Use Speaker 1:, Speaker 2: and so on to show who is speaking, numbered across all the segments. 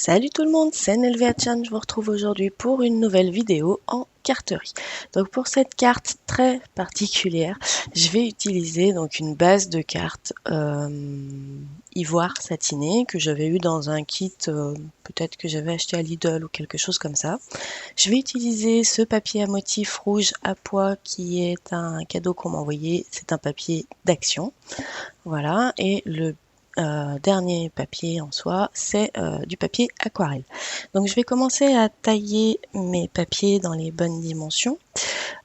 Speaker 1: Salut tout le monde, c'est Nelvéachan, je vous retrouve aujourd'hui pour une nouvelle vidéo en carterie. Donc pour cette carte très particulière, je vais utiliser donc une base de cartes ivoire satiné que j'avais eu dans un kit, peut-être que j'avais acheté à Lidl ou quelque chose comme ça. Je vais utiliser ce papier à motif rouge à pois qui est un cadeau qu'on m'a envoyé, c'est un papier d'action. Voilà, et le dernier papier en soi, c'est du papier aquarelle. Donc je vais commencer à tailler mes papiers dans les bonnes dimensions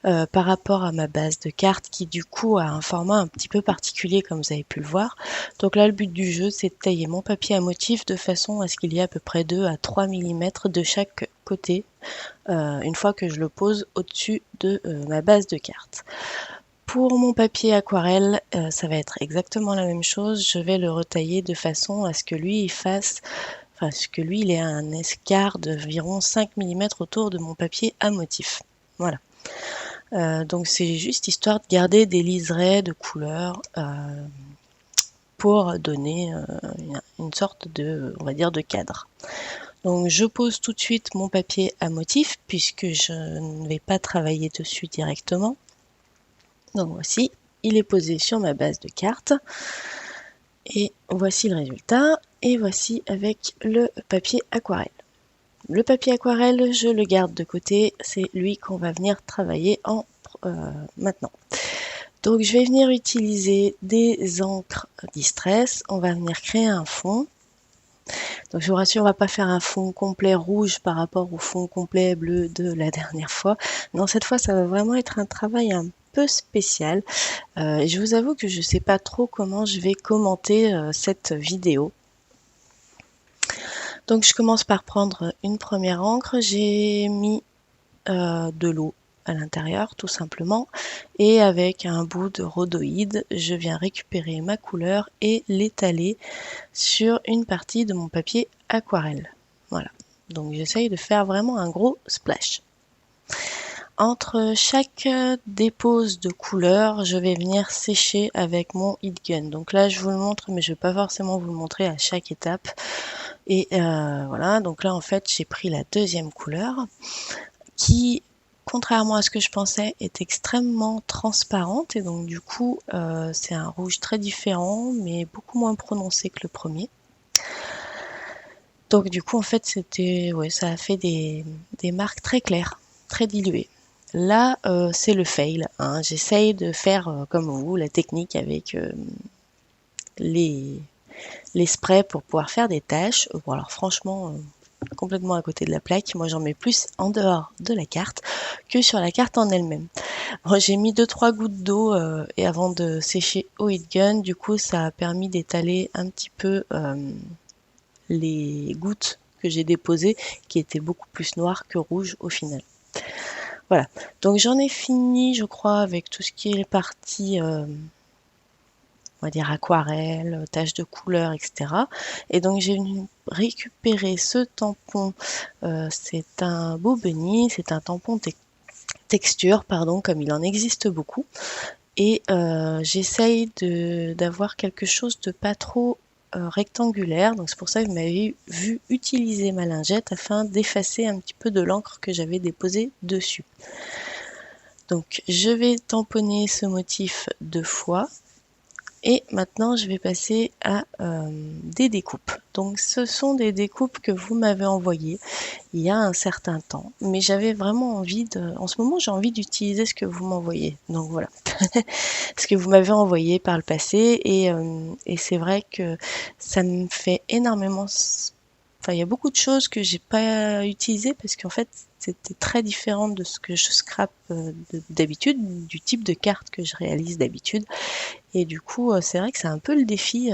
Speaker 1: par rapport à ma base de cartes qui du coup a un format un petit peu particulier comme vous avez pu le voir. Donc là le but du jeu c'est de tailler mon papier à motif de façon à ce qu'il y ait à peu près 2 à 3 mm de chaque côté une fois que je le pose au-dessus de ma base de cartes. Pour mon papier aquarelle, ça va être exactement la même chose. Je vais le retailler de façon à ce que lui, il ait un escar d'environ 5 mm autour de mon papier à motif. Voilà. Donc c'est juste histoire de garder des liserés de couleurs pour donner une sorte de, on va dire, de cadre. Donc je pose tout de suite mon papier à motif puisque je ne vais pas travailler dessus directement. Donc voici, il est posé sur ma base de cartes. Et voici le résultat. Et voici avec le papier aquarelle. Le papier aquarelle, je le garde de côté. C'est lui qu'on va venir travailler maintenant. Donc je vais venir utiliser des encres Distress. On va venir créer un fond. Donc je vous rassure, on va pas faire un fond complet rouge par rapport au fond complet bleu de la dernière fois. Non, cette fois, ça va vraiment être un travail un peu spécial. Je vous avoue que je sais pas trop comment je vais commenter cette vidéo. Donc je commence par prendre une première encre. J'ai mis de l'eau à l'intérieur tout simplement et avec un bout de rhodoïde je viens récupérer ma couleur et l'étaler sur une partie de mon papier aquarelle. Voilà, donc j'essaye de faire vraiment un gros splash. Entre chaque dépose de couleur, je vais venir sécher avec mon heat gun. Donc là, je vous le montre, mais je ne vais pas forcément vous le montrer à chaque étape. Et voilà, donc là, en fait, j'ai pris la deuxième couleur qui, contrairement à ce que je pensais, est extrêmement transparente. Et donc, du coup, c'est un rouge très différent, mais beaucoup moins prononcé que le premier. Donc, du coup, en fait, ça a fait des marques très claires, très diluées. Là, c'est le fail. Hein. J'essaye de faire comme vous, la technique avec les sprays pour pouvoir faire des taches. Bon, alors franchement, complètement à côté de la plaque. Moi, j'en mets plus en dehors de la carte que sur la carte en elle-même. Bon, j'ai mis 2-3 gouttes d'eau et avant de sécher au heat gun, du coup, ça a permis d'étaler un petit peu les gouttes que j'ai déposées, qui étaient beaucoup plus noires que rouges au final. Voilà, donc j'en ai fini, je crois, avec tout ce qui est partie, on va dire aquarelle, taches de couleur, etc. Et donc j'ai venu récupérer ce tampon, c'est un Bobeni, c'est un tampon texture, pardon, comme il en existe beaucoup. Et j'essaye d'avoir quelque chose de pas trop rectangulaire, donc c'est pour ça que vous m'avez vu utiliser ma lingette afin d'effacer un petit peu de l'encre que j'avais déposée dessus. Donc je vais tamponner ce motif 2 fois et maintenant je vais passer à des découpes. Donc ce sont des découpes que vous m'avez envoyées il y a un certain temps, mais j'avais vraiment envie en ce moment j'ai envie d'utiliser ce que vous m'envoyez. Donc voilà, ce que vous m'avez envoyé par le passé et c'est vrai que ça me fait énormément. Enfin, il y a beaucoup de choses que j'ai pas utilisées parce qu'en fait, c'était très différent de ce que je scrape d'habitude, du type de carte que je réalise d'habitude. Et du coup, c'est vrai que c'est un peu le défi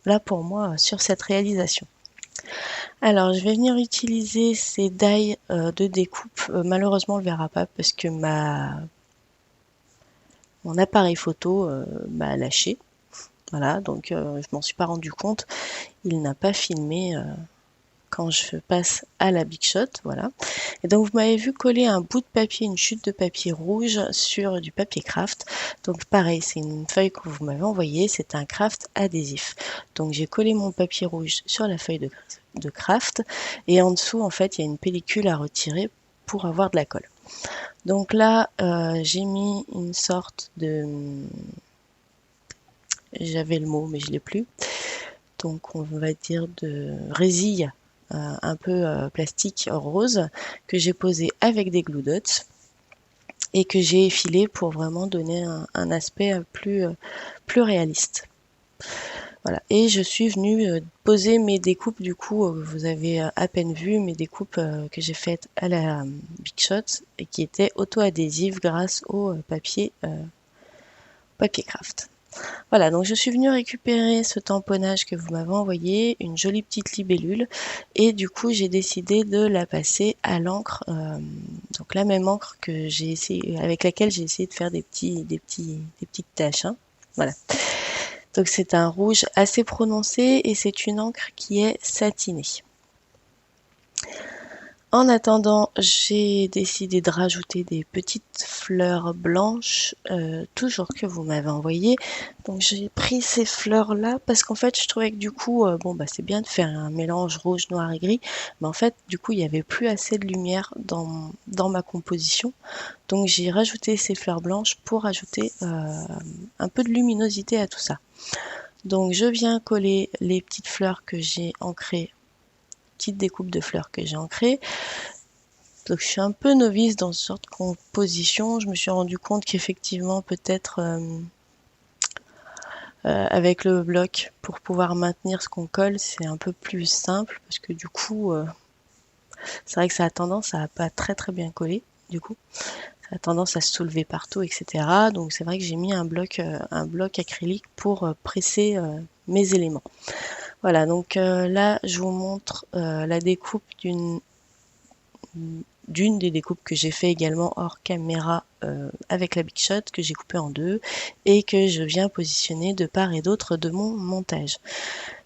Speaker 1: là pour moi sur cette réalisation. Alors, je vais venir utiliser ces die de découpe. Malheureusement, on le verra pas parce que mon appareil photo m'a lâché. Voilà, donc je m'en suis pas rendu compte. Il n'a pas filmé quand je passe à la Big Shot, voilà. Et donc vous m'avez vu coller un bout de papier, une chute de papier rouge sur du papier craft. Donc pareil, c'est une feuille que vous m'avez envoyée, c'est un craft adhésif. Donc j'ai collé mon papier rouge sur la feuille de craft et en dessous en fait il y a une pellicule à retirer pour avoir de la colle. Donc là j'ai mis une sorte de... J'avais le mot mais je l'ai plus. Donc on va dire de résille un peu plastique rose que j'ai posé avec des glue dots et que j'ai effilé pour vraiment donner un aspect plus réaliste. Voilà. Et je suis venue poser mes découpes, du coup, vous avez à peine vu mes découpes que j'ai faites à la Big Shot et qui étaient auto-adhésives grâce au papier craft. Voilà, donc je suis venue récupérer ce tamponnage que vous m'avez envoyé, une jolie petite libellule, et du coup j'ai décidé de la passer à l'encre, donc la même encre que j'ai essayé, avec laquelle j'ai essayé de faire des petites taches. Hein. Voilà. Donc c'est un rouge assez prononcé et c'est une encre qui est satinée. En attendant, j'ai décidé de rajouter des petites fleurs blanches, toujours que vous m'avez envoyées. Donc j'ai pris ces fleurs-là parce qu'en fait je trouvais que du coup, c'est bien de faire un mélange rouge, noir et gris, mais en fait du coup il n'y avait plus assez de lumière dans ma composition. Donc j'ai rajouté ces fleurs blanches pour ajouter un peu de luminosité à tout ça. Donc je viens coller les petites fleurs que j'ai ancrées, petites découpes de fleurs que j'ai ancrées. Donc je suis un peu novice dans ce genre de composition. Je me suis rendu compte qu'effectivement peut-être avec le bloc pour pouvoir maintenir ce qu'on colle, c'est un peu plus simple parce que du coup c'est vrai que ça a tendance à pas très bien coller du coup. Ça a tendance à se soulever partout, etc. Donc c'est vrai que j'ai mis un bloc acrylique pour presser mes éléments. Voilà, donc là je vous montre la découpe d'une des découpes que j'ai fait également hors caméra avec la Big Shot, que j'ai coupé en deux et que je viens positionner de part et d'autre de mon montage.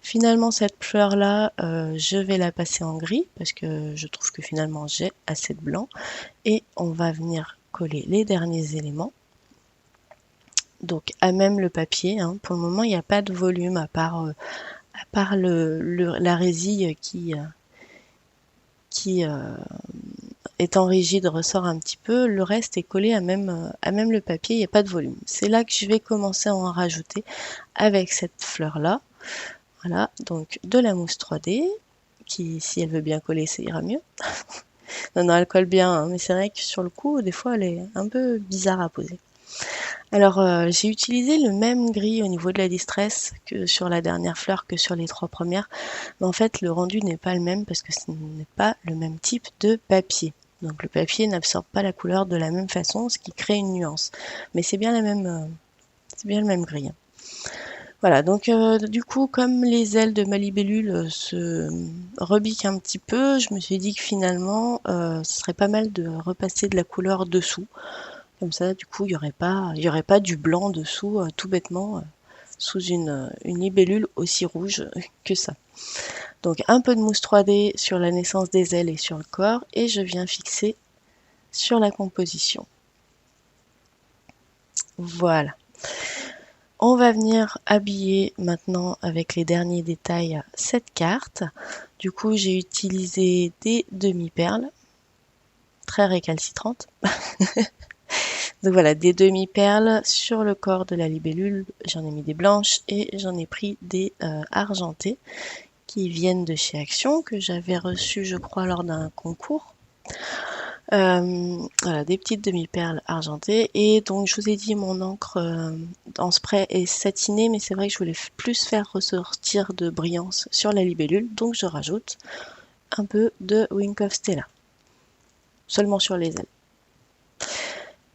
Speaker 1: Finalement cette fleur là je vais la passer en gris parce que je trouve que finalement j'ai assez de blanc et on va venir coller les derniers éléments. Donc à même le papier, hein. Pour le moment il n'y a pas de volume à part la résille qui étant rigide ressort un petit peu, le reste est collé à même le papier, il n'y a pas de volume. C'est là que je vais commencer à en rajouter avec cette fleur là. Voilà, donc de la mousse 3D qui, si elle veut bien coller, ça ira mieux. Non, elle colle bien, hein, mais c'est vrai que sur le coup, des fois, elle est un peu bizarre à poser. Alors, j'ai utilisé le même gris au niveau de la distress que sur la dernière fleur que sur les 3 premières, mais en fait, le rendu n'est pas le même parce que ce n'est pas le même type de papier. Donc le papier n'absorbe pas la couleur de la même façon, ce qui crée une nuance. Mais c'est bien le même gris. Voilà, donc du coup, comme les ailes de ma libellule se rebiquent un petit peu, je me suis dit que finalement, ce serait pas mal de repasser de la couleur dessous. Comme ça, du coup, il y aurait pas du blanc dessous, tout bêtement, sous une libellule aussi rouge que ça. Donc un peu de mousse 3D sur la naissance des ailes et sur le corps, et je viens fixer sur la composition. Voilà. On va venir habiller maintenant avec les derniers détails cette carte. Du coup, j'ai utilisé des demi-perles, très récalcitrantes. Donc voilà, des demi-perles sur le corps de la libellule. J'en ai mis des blanches et j'en ai pris des argentées qui viennent de chez Action, que j'avais reçues, je crois, lors d'un concours. Voilà, des petites demi-perles argentées. Et donc, je vous ai dit, mon encre en spray est satinée, mais c'est vrai que je voulais plus faire ressortir de brillance sur la libellule. Donc, je rajoute un peu de Wink of Stella. Seulement sur les ailes.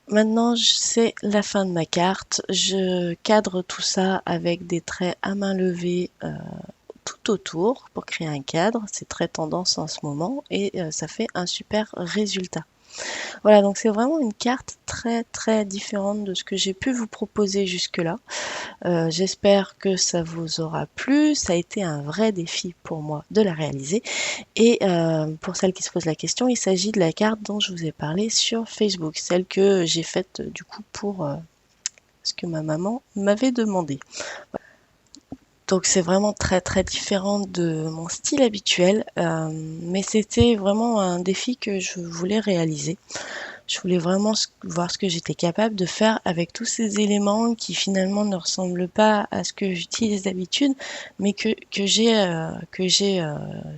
Speaker 1: Maintenant, c'est la fin de ma carte. Je cadre tout ça avec des traits à main levée tout autour pour créer un cadre. C'est très tendance en ce moment et ça fait un super résultat. Voilà, donc c'est vraiment une carte très très différente de ce que j'ai pu vous proposer jusque-là. J'espère que ça vous aura plu. Ça a été un vrai défi pour moi de la réaliser. Et pour celles qui se posent la question, il s'agit de la carte dont je vous ai parlé sur Facebook, celle que j'ai faite du coup pour ce que ma maman m'avait demandé. Donc c'est vraiment très très différent de mon style habituel, mais c'était vraiment un défi que je voulais réaliser. Je voulais vraiment voir ce que j'étais capable de faire avec tous ces éléments qui finalement ne ressemblent pas à ce que j'utilise d'habitude, mais que j'ai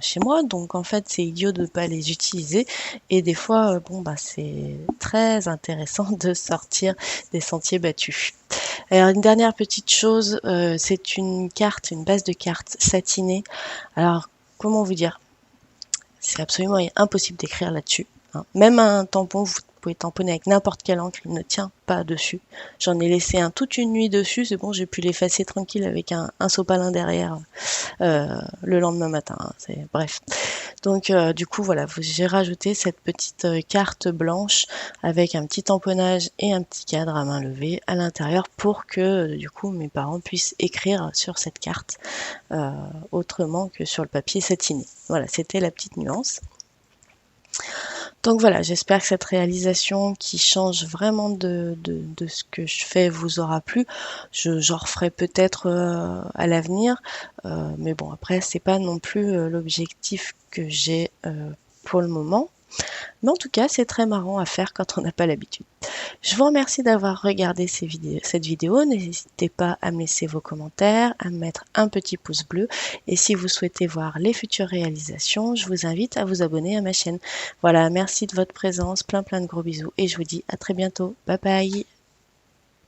Speaker 1: chez moi. Donc en fait, c'est idiot de ne pas les utiliser. Et des fois, bon bah c'est très intéressant de sortir des sentiers battus. Alors une dernière petite chose, c'est une carte, une base de cartes satinée. Alors comment vous dire? C'est absolument impossible d'écrire là-dessus, hein. Même un tampon, vous pouvez tamponner avec n'importe quelle encre, il ne tient pas dessus. J'en ai laissé un toute une nuit dessus, c'est bon, j'ai pu l'effacer tranquille avec un sopalin derrière le lendemain matin, hein. Bref. Donc du coup voilà, j'ai rajouté cette petite carte blanche avec un petit tamponnage et un petit cadre à main levée à l'intérieur pour que du coup mes parents puissent écrire sur cette carte euh, autrement que sur le papier satiné. Voilà, c'était la petite nuance. Donc voilà, j'espère que cette réalisation qui change vraiment de ce que je fais vous aura plu. J'en referai peut-être à l'avenir, mais bon après c'est pas non plus l'objectif que j'ai pour le moment. Mais en tout cas, c'est très marrant à faire quand on n'a pas l'habitude. Je vous remercie d'avoir regardé cette vidéo. N'hésitez pas à me laisser vos commentaires, à me mettre un petit pouce bleu. Et si vous souhaitez voir les futures réalisations, je vous invite à vous abonner à ma chaîne. Voilà, merci de votre présence, plein de gros bisous et je vous dis à très bientôt. Bye bye!